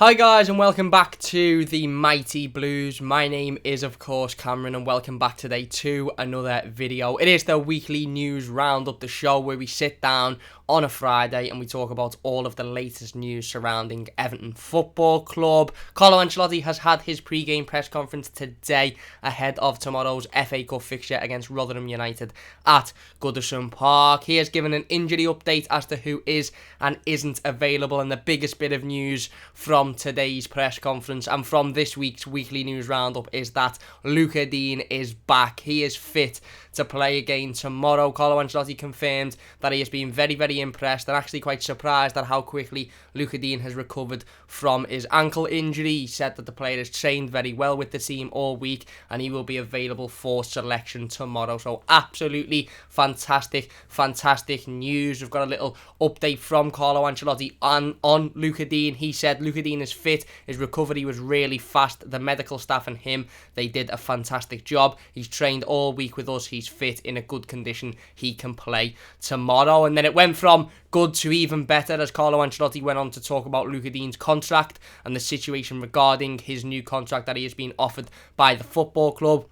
Hi guys and welcome back to the Mighty Blues. My name is of course Cameron and welcome back today to another video. It is the weekly news roundup, the show where we sit down on a Friday and we talk about all of the latest news surrounding Everton Football Club. Carlo Ancelotti has had his pre-game press conference today ahead of tomorrow's FA Cup fixture against Rotherham United at Goodison Park. He has given an injury update as to who is and isn't available, and the biggest bit of news from today's press conference and from this week's weekly news roundup is that Luka Digne is back. He is fit to play again tomorrow. Carlo Ancelotti confirmed that he has been very impressed and actually quite surprised at how quickly Luka Digne has recovered from his ankle injury. He said that the player has trained very well with the team all week and he will be available for selection tomorrow. So absolutely fantastic news. We've got a little update from Carlo Ancelotti on Luka Digne. He said Luka Digne is fit, his recovery was really fast. The medical staff and him, they did a fantastic job. He's trained all week with us, he's fit, in a good condition, he can play tomorrow. And then it went from good to even better as Carlo Ancelotti went on to talk about Luka Digne's contract and the situation regarding his new contract that he has been offered by the football club.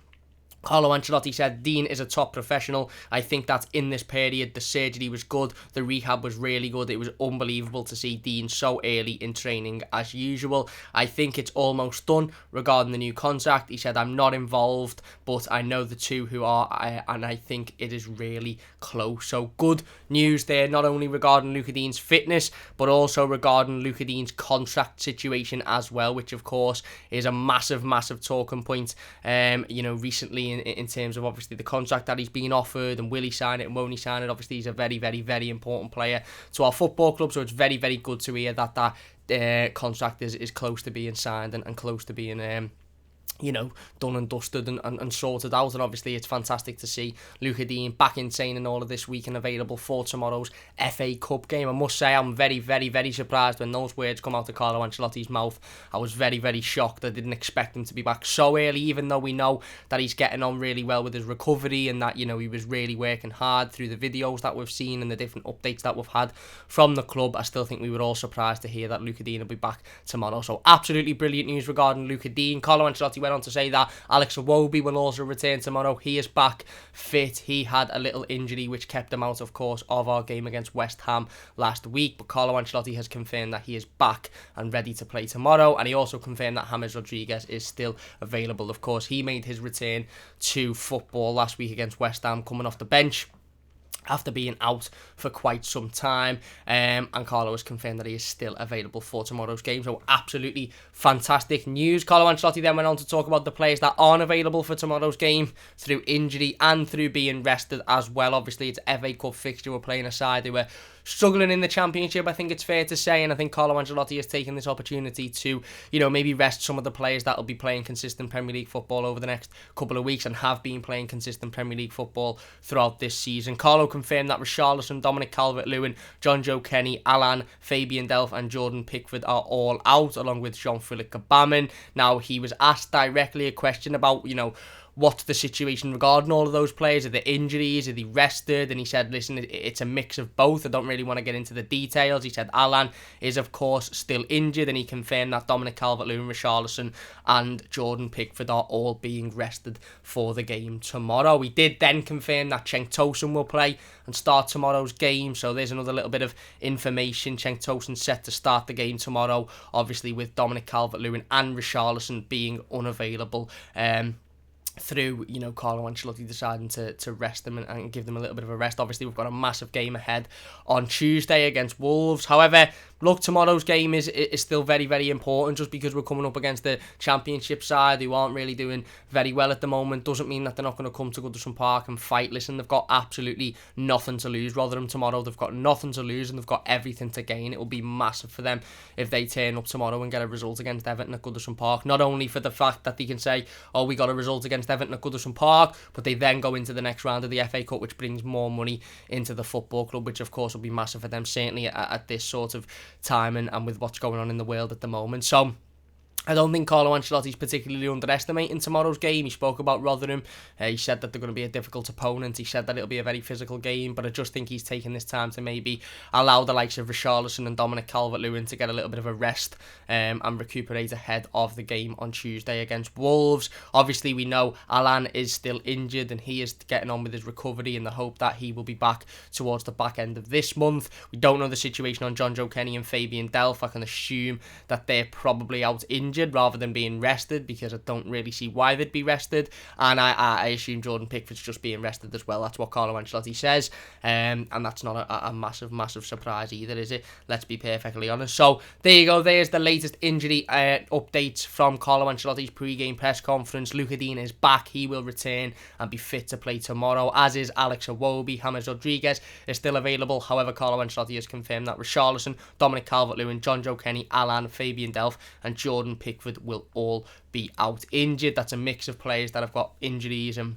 Carlo Ancelotti said Digne is a top professional. I think that in this period the surgery was good, the rehab was really good. It was unbelievable to see Digne so early in training as usual. I think it's almost done regarding the new contract. He said I'm not involved but I know the two who are, and I think it is really close. So good news there, not only regarding Luka Digne's fitness but also regarding Luka Digne's contract situation as well, which of course is a massive talking point recently in terms of obviously the contract that he's been offered and will he sign it and won't he sign it. Obviously he's a very important player to our football club, so it's very good to hear that contract is close to being signed and close to being done and dusted and sorted out. And obviously it's fantastic to see Luka Digne back in training all of this week and available for tomorrow's FA Cup game. I must say I'm very surprised when those words come out of Carlo Ancelotti's mouth. I was very shocked. I didn't expect him to be back so early, even though we know that he's getting on really well with his recovery and that, he was really working hard through the videos that we've seen and the different updates that we've had from the club. I still think we were all surprised to hear that Luka Digne will be back tomorrow. So absolutely brilliant news regarding Luka Digne. Carlo Ancelotti went on to say that Alex Iwobi will also return tomorrow. He is back fit. He had a little injury which kept him out, of course, of our game against West Ham last week, but Carlo Ancelotti has confirmed that he is back and ready to play tomorrow, and he also confirmed that James Rodriguez is still available. Of course, he made his return to football last week against West Ham, coming off the bench after being out for quite some time, and Carlo has confirmed that he is still available for tomorrow's game. So absolutely fantastic news. Carlo Ancelotti then went on to talk about the players that aren't available for tomorrow's game through injury and through being rested as well. Obviously it's FA Cup fixture, we're playing a side who were struggling in the Championship, I think it's fair to say, and I think Carlo Ancelotti has taken this opportunity to, maybe rest some of the players that will be playing consistent Premier League football over the next couple of weeks and have been playing consistent Premier League football throughout this season. Carlo confirmed that Richarlison, Dominic Calvert-Lewin, John Joe Kenny, Alan, Fabian Delph and Jordan Pickford are all out, along with Jean-Philippe Gbamin. Now, he was asked directly a question about, what's the situation regarding all of those players? Are there injuries? Are they rested? And he said, listen, it's a mix of both. I don't really want to get into the details. He said Alan is, of course, still injured, and he confirmed that Dominic Calvert-Lewin, Richarlison and Jordan Pickford are all being rested for the game tomorrow. He did then confirm that Cenk Tosun will play and start tomorrow's game, so there's another little bit of information. Cenk Tosun set to start the game tomorrow, obviously with Dominic Calvert-Lewin and Richarlison being unavailable. Through, Carlo Ancelotti deciding to rest them and give them a little bit of a rest. Obviously, we've got a massive game ahead on Tuesday against Wolves. However, look, tomorrow's game is still very important. Just because we're coming up against the Championship side who aren't really doing very well at the moment doesn't mean that they're not going to come to Goodison Park and fight. Listen, they've got absolutely nothing to lose. Rotherham tomorrow, they've got nothing to lose and they've got everything to gain. It will be massive for them if they turn up tomorrow and get a result against Everton at Goodison Park. Not only for the fact that they can say, oh, we got a result against Everton at Goodison Park, but they then go into the next round of the FA Cup, which brings more money into the football club, which of course will be massive for them, certainly at this sort of time and with what's going on in the world at the moment. So I don't think Carlo Ancelotti's particularly underestimating tomorrow's game. He spoke about Rotherham. He said that they're going to be a difficult opponent. He said that it'll be a very physical game, but I just think he's taking this time to maybe allow the likes of Richarlison and Dominic Calvert-Lewin to get a little bit of a rest and recuperate ahead of the game on Tuesday against Wolves. Obviously, we know Alan is still injured and he is getting on with his recovery in the hope that he will be back towards the back end of this month. We don't know the situation on John Joe Kenny and Fabian Delph. I can assume that they're probably out injured rather than being rested, because I don't really see why they'd be rested, and I assume Jordan Pickford's just being rested as well. That's what Carlo Ancelotti says, and that's not a massive surprise either, is it? Let's be perfectly honest. So there you go, there's the latest injury updates from Carlo Ancelotti's pre-game press conference. Luka Digne is back, he will return and be fit to play tomorrow, as is Alex Iwobi. James Rodriguez is still available, however Carlo Ancelotti has confirmed that Richarlison, Dominic Calvert-Lewin, John Joe Kenny, Alan, Fabian Delph and Jordan Pickford will all be out injured. That's a mix of players that have got injuries and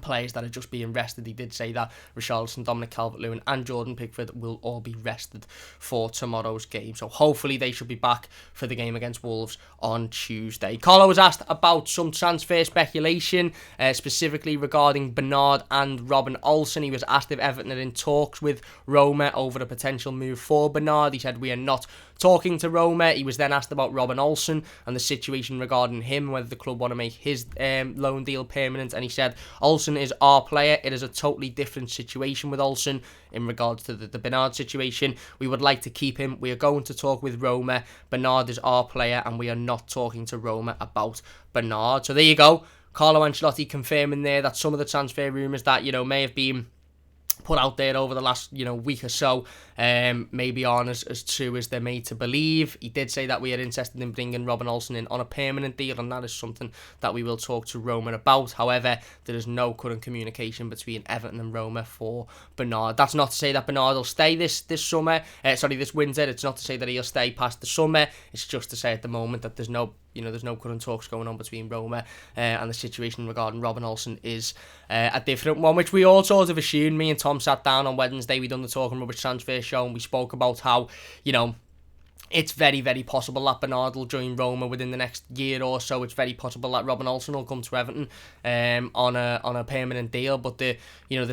players that are just being rested. He did say that Richarlison, Dominic Calvert-Lewin and Jordan Pickford will all be rested for tomorrow's game. So hopefully they should be back for the game against Wolves on Tuesday. Carlo was asked about some transfer speculation, specifically regarding Bernard and Robin Olsen. He was asked if Everton are in talks with Roma over a potential move for Bernard. He said, "We are not talking to Roma." He was then asked about Robin Olsen and the situation regarding him, whether the club want to make his loan deal permanent, and he said, "Olsen is our player. It is a totally different situation with Olsen in regards to the Bernard situation. We would like to keep him. We are going to talk with Roma. Bernard is our player and we are not talking to Roma about Bernard." So there you go. Carlo Ancelotti confirming there that some of the transfer rumours that, may have been put out there over the last, week or so, maybe aren't as true as they're made to believe. He did say that we are interested in bringing Robin Olsen in on a permanent deal, and that is something that we will talk to Roma about. However, there is no current communication between Everton and Roma for Bernard. That's not to say that Bernard will stay this winter. It's not to say that he'll stay past the summer. It's just to say at the moment that there's no current talks going on between Roma and the situation regarding Robin Olsen is a different one, which we all sort of assumed. Me and Tom sat down on Wednesday, we done the Talking Rubbish transfer show, and we spoke about how, it's very, very possible that Bernard will join Roma within the next year or so. It's very possible that Robin Olsen will come to Everton on a permanent deal. But the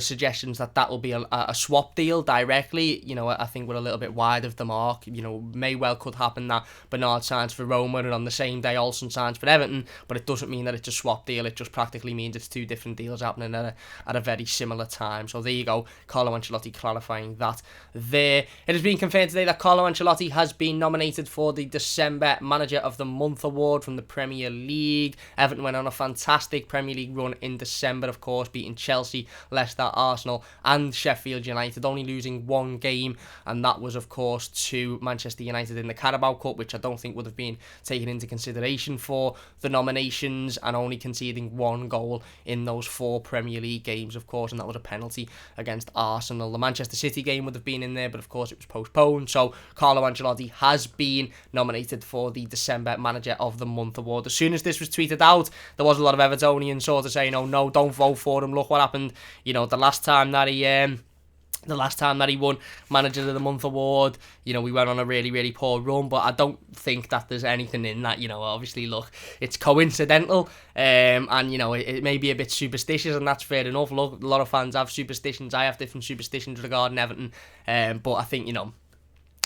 suggestions that will be a swap deal directly, I think we're a little bit wide of the mark. May well could happen that Bernard signs for Roma and on the same day Olsen signs for Everton, but it doesn't mean that it's a swap deal. It just practically means it's two different deals happening at a very similar time. So there you go, Carlo Ancelotti clarifying that there. It has been confirmed today that Carlo Ancelotti has been nominated for the December Manager of the Month award from the Premier League. Everton went on a fantastic Premier League run in December, of course, beating Chelsea, Leicester, Arsenal and Sheffield United, only losing one game, and that was, of course, to Manchester United in the Carabao Cup, which I don't think would have been taken into consideration for the nominations, and only conceding one goal in those 4 Premier League games, of course, and that was a penalty against Arsenal. The Manchester City game would have been in there, but of course it was postponed. So Carlo Ancelotti has been nominated for the December Manager of the Month award. As soon as this was tweeted out, there was a lot of Evertonians sort of saying, "Oh no, don't vote for him. Look what happened. The last time that he won Manager of the Month award, we went on a really, really poor run." But I don't think that there's anything in that. Obviously, look, it's coincidental, and it may be a bit superstitious, and that's fair enough. Look, a lot of fans have superstitions. I have different superstitions regarding Everton, but I think,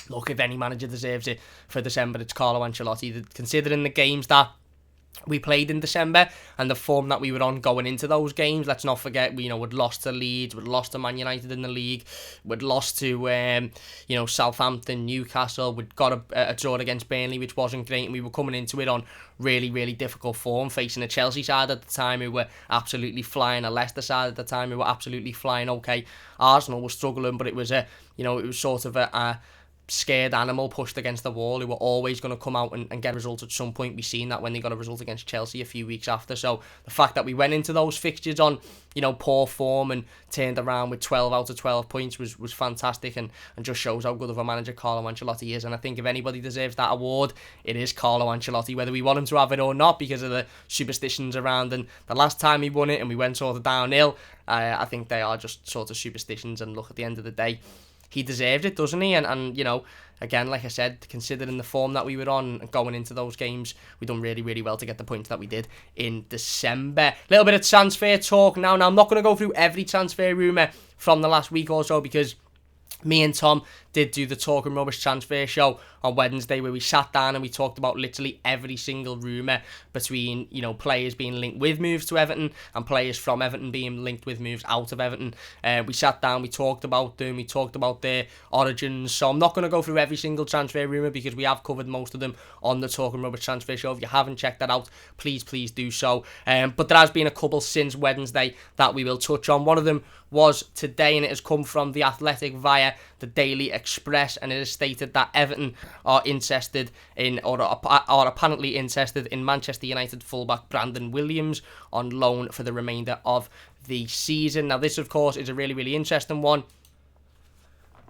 look, if any manager deserves it for December, it's Carlo Ancelotti. Considering the games that we played in December and the form that we were on going into those games, let's not forget, we'd lost to Leeds, we'd lost to Man United in the league, we'd lost to Southampton, Newcastle, we'd got a draw against Burnley, which wasn't great, and we were coming into it on really, really difficult form, facing a Chelsea side at the time who were absolutely flying, a Leicester side at the time who were absolutely flying. Okay, Arsenal was struggling, but it was it was sort of a scared animal pushed against the wall who were always going to come out and get a result at some point. We've seen that when they got a result against Chelsea a few weeks after. So the fact that we went into those fixtures on poor form and turned around with 12 out of 12 points was fantastic, and just shows how good of a manager Carlo Ancelotti is. And I think if anybody deserves that award, it is Carlo Ancelotti, whether we want him to have it or not, because of the superstitions around. And the last time he won it and we went sort of downhill, I think they are just sort of superstitions. And look, at the end of the day, he deserves it, doesn't he? And you know, again, like I said, considering the form that we were on going into those games, we done really, really well to get the points that we did in December. A little bit of transfer talk now. Now, I'm not going to go through every transfer rumour from the last week or so, because me and Tom did do the Talking Rubbish transfer show on Wednesday, where we sat down and we talked about literally every single rumour between, you know, players being linked with moves to Everton and players from Everton being linked with moves out of Everton. We sat down, we talked about them, we talked about their origins. So I'm not going to go through every single transfer rumour, because we have covered most of them on the Talking Rubbish transfer show. If you haven't checked that out, please do so. But there has been a couple since Wednesday that we will touch on. One of them was today, and it has come from The Athletic via the Daily Express, and it is stated that Everton are interested in, or are apparently interested in, Manchester United fullback Brandon Williams on loan for the remainder of the season. Now, this, of course, is a really, really interesting one.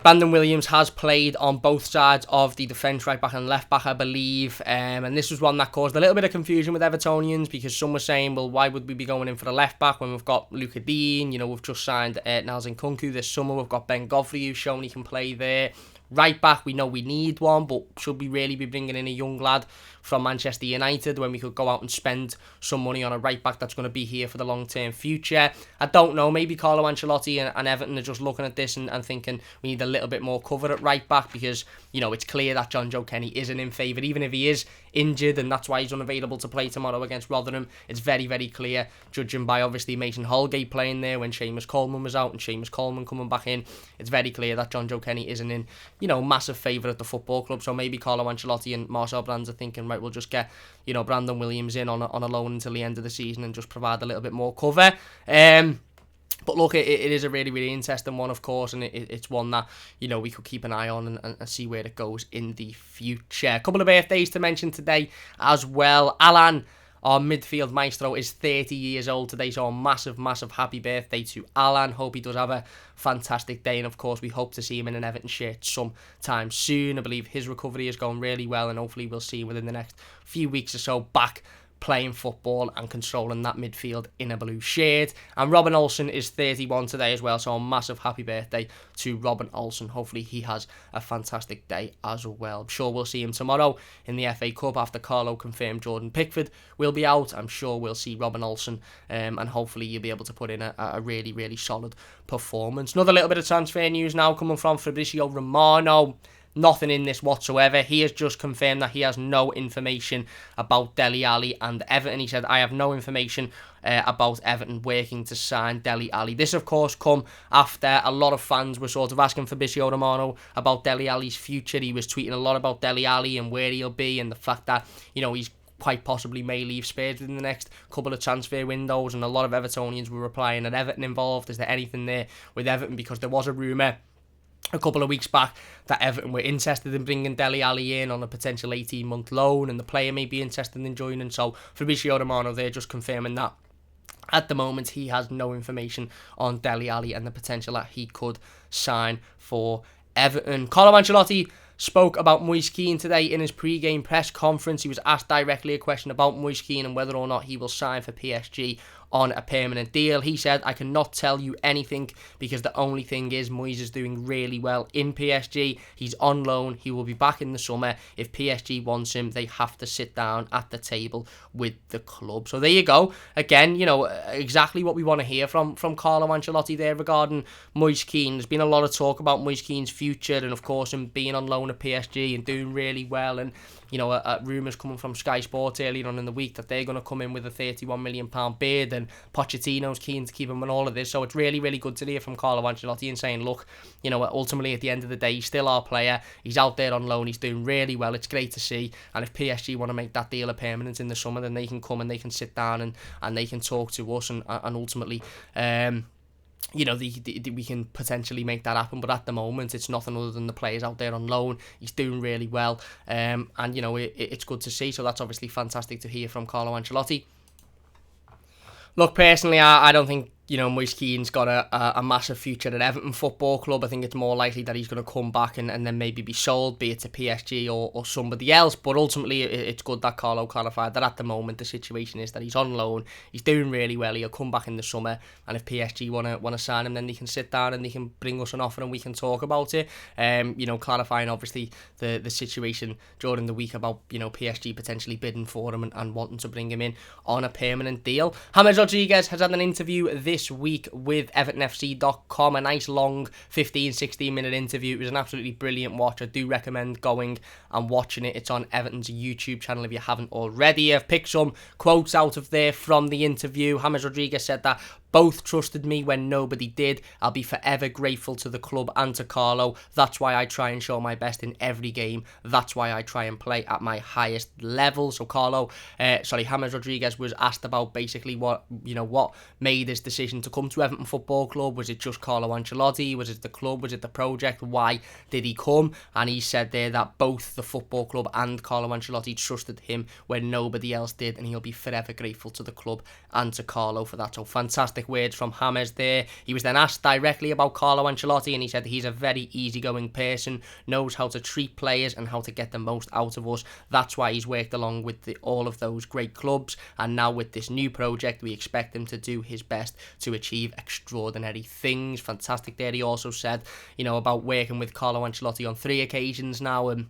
Brandon Williams has played on both sides of the defence, right back and left back, I believe. And this was one that caused a little bit of confusion with Evertonians, because some were saying, well, why would we be going in for a left back when we've got Luka? You know, we've just signed Nelson Kunku this summer. We've got Ben Godfrey, who's shown he can play there. Right back, we know we need one, but should we really be bringing in a young lad from Manchester United when we could go out and spend some money on a right back that's going to be here for the long-term future? I don't know. Maybe Carlo Ancelotti and Everton are just looking at this and thinking we need a little bit more cover at right back, because, you know, it's clear that John Joe Kenny isn't in favour, even if he is injured, and that's why he's unavailable to play tomorrow against Rotherham. It's very, very clear, judging by obviously Mason Holgate playing there when Seamus Coleman was out and Seamus Coleman coming back in. It's very clear that John Joe Kenny isn't in, you know, massive favour at the football club. So maybe Carlo Ancelotti and Marcel Brands are thinking, right, we'll just get, you know, Brandon Williams in on a loan until the end of the season and just provide a little bit more cover. But look, it is a really, really interesting one, of course, and it's one that, you know, we could keep an eye on and see where it goes in the future. A couple of birthdays to mention today as well. Alan, our midfield maestro, is 30 years old today, so a massive, massive happy birthday to Alan. Hope he does have a fantastic day, and of course we hope to see him in an Everton shirt sometime soon. I believe his recovery is going really well, and hopefully we'll see him within the next few weeks or so back playing football and controlling that midfield in a blue shirt. And Robin Olsen is 31 today as well, so a massive happy birthday to Robin Olsen. Hopefully he has a fantastic day as well. I'm sure we'll see him tomorrow in the FA Cup after Carlo confirmed Jordan Pickford will be out. I'm sure we'll see Robin Olsen, and hopefully you'll be able to put in a really, really solid performance. Another little bit of transfer news now coming from Fabrizio Romano. Nothing in this whatsoever. He has just confirmed that he has no information about Dele Alli and Everton. He said, I have no information about Everton working to sign Dele Alli. This, of course, come after a lot of fans were sort of asking Fabrizio Romano about Dele Alli's future. He was tweeting a lot about Dele Alli and where he'll be, and the fact that, you know, he's quite possibly may leave Spurs within the next couple of transfer windows. And a lot of Evertonians were replying, are Everton involved? Is there anything there with Everton? Because there was a rumour a couple of weeks back that Everton were interested in bringing Dele Alli in on a potential 18-month loan, and the player may be interested in joining. So Fabrizio Romano there just confirming that at the moment he has no information on Dele Alli and the potential that he could sign for Everton. Carlo Ancelotti spoke about Moise Kean today in his pre-game press conference. He was asked directly a question about Moise Kean and whether or not he will sign for PSG on a permanent deal. He said, I cannot tell you anything because the only thing is Moise is doing really well in PSG. He's on loan. He will be back in the summer. If PSG wants him, they have to sit down at the table with the club. So there you go. Again, you know, exactly what we want to hear from Carlo Ancelotti there regarding Moise Kean. There's been a lot of talk about Moise Kean's future and, of course, him being on loan at PSG and doing really well. And, you know, rumours coming from Sky Sports earlier on in the week that they're going to come in with a £31 million bid, and Pochettino's keen to keep him and all of this. So it's really, really good to hear from Carlo Ancelotti and saying, look, you know, ultimately at the end of the day, he's still our player. He's out there on loan. He's doing really well. It's great to see. And if PSG want to make that deal a permanent in the summer, then they can come and they can sit down and they can talk to us and ultimately, you know, we can potentially make that happen. But at the moment, it's nothing other than the players out there on loan. He's doing really well. And, you know, it's good to see. So that's obviously fantastic to hear from Carlo Ancelotti. Look, personally, I don't think Moise Kean's got a massive future at Everton Football Club. I think it's more likely that he's going to come back and then maybe be sold, be it to PSG or somebody else. But ultimately, it's good that Carlo clarified that at the moment the situation is that he's on loan. He's doing really well. He'll come back in the summer, and if PSG wanna sign him, then they can sit down and they can bring us an offer and we can talk about it. Clarifying obviously the situation during the week about PSG potentially bidding for him and wanting to bring him in on a permanent deal. James Rodriguez has had an interview this week with EvertonFC.com, a nice long 15-16 minute interview. It was an absolutely brilliant watch. I do recommend going and watching it. It's on Everton's YouTube channel if you haven't already. I've picked some quotes out of there from the interview. James Rodriguez said that both trusted me when nobody did. I'll be forever grateful to the club and to Carlo. That's why I try and show my best in every game. That's why I try and play at my highest level. So James Rodriguez was asked about basically what made his decision to come to Everton Football Club. Was it just Carlo Ancelotti? Was it the club? Was it the project? Why did he come? And he said there that both the football club and Carlo Ancelotti trusted him when nobody else did, and he'll be forever grateful to the club and to Carlo for that. So fantastic words from James there. He was then asked directly about Carlo Ancelotti, and he said he's a very easygoing person, knows how to treat players and how to get the most out of us. That's why he's worked along with all of those great clubs, and now with this new project we expect him to do his best to achieve extraordinary things. Fantastic there. He also said about working with Carlo Ancelotti on 3 occasions now, and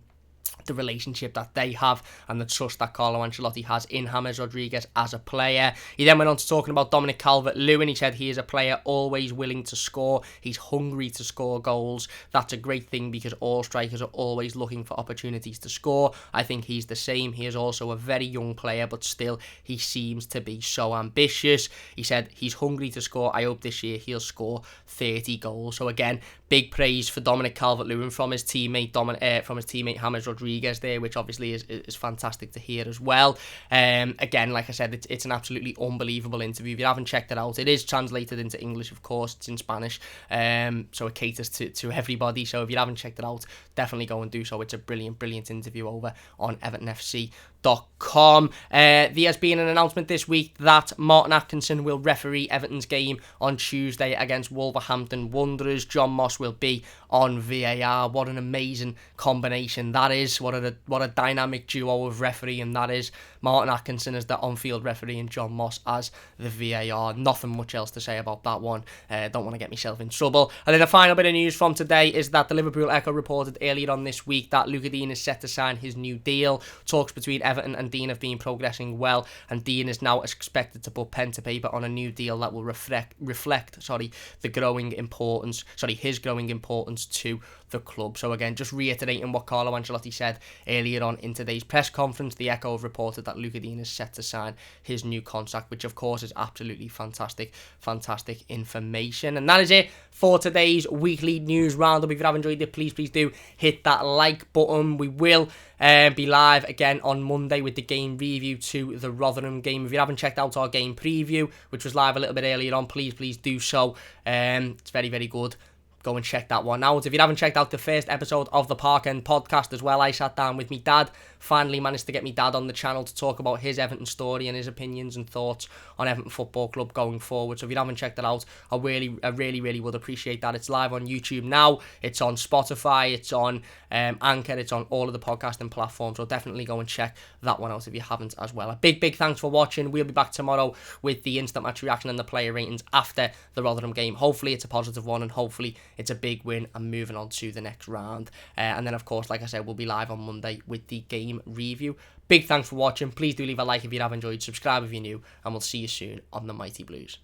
the relationship that they have and the trust that Carlo Ancelotti has in James Rodriguez as a player. He then went on to talking about Dominic Calvert-Lewin. He said he is a player always willing to score. He's hungry to score goals. That's a great thing because all strikers are always looking for opportunities to score. I think he's the same. He is also a very young player, but still he seems to be so ambitious. He said he's hungry to score. I hope this year he'll score 30 goals. So again, big praise for Dominic Calvert-Lewin from his teammate James Rodriguez there, which obviously is fantastic to hear as well. Again, like I said, it's an absolutely unbelievable interview. If you haven't checked it out, it is translated into English, of course. It's in Spanish, so it caters to everybody. So if you haven't checked it out, definitely go and do so. It's a brilliant interview over on EvertonFC.com. There has been an announcement this week that Martin Atkinson will referee Everton's game on Tuesday against Wolverhampton Wanderers. John Moss will be on VAR. What an amazing combination that is. What a dynamic duo of referee, and that is Martin Atkinson as the on-field referee and John Moss as the VAR. Nothing much else to say about that one. Don't want to get myself in trouble. And then the final bit of news from today is that the Liverpool Echo reported earlier on this week that Luka is set to sign his new deal. Talks between Everton and Digne have been progressing well, and Digne is now expected to put pen to paper on a new deal that will reflect his growing importance to the club. So again, just reiterating what Carlo Ancelotti said earlier on in today's press conference, the Echo have reported that Luka is set to sign his new contract, which of course is absolutely fantastic information. And that is it for today's weekly news roundup. If you have enjoyed it, please do hit that like button. We will be live again on Monday with the game review to the Rotherham game. If you haven't checked out our game preview, which was live a little bit earlier on, please do so. It's very good. Go and check that one out. If you haven't checked out the first episode of the Park End podcast as well, I sat down with me dad. Finally managed to get me dad on the channel to talk about his Everton story and his opinions and thoughts on Everton Football Club going forward. So if you haven't checked it out, I really would appreciate that. It's live on YouTube now. It's on Spotify. It's on Anchor. It's on all of the podcasting platforms. So definitely go and check that one out if you haven't as well. A big thanks for watching. We'll be back tomorrow with the instant match reaction and the player ratings after the Rotherham game. Hopefully it's a positive one, and hopefully it's a big win and moving on to the next round. And then, of course, like I said, we'll be live on Monday with the game review. Big thanks for watching. Please do leave a like if you have enjoyed. Subscribe if you're new, and we'll see you soon on the Mighty Blues.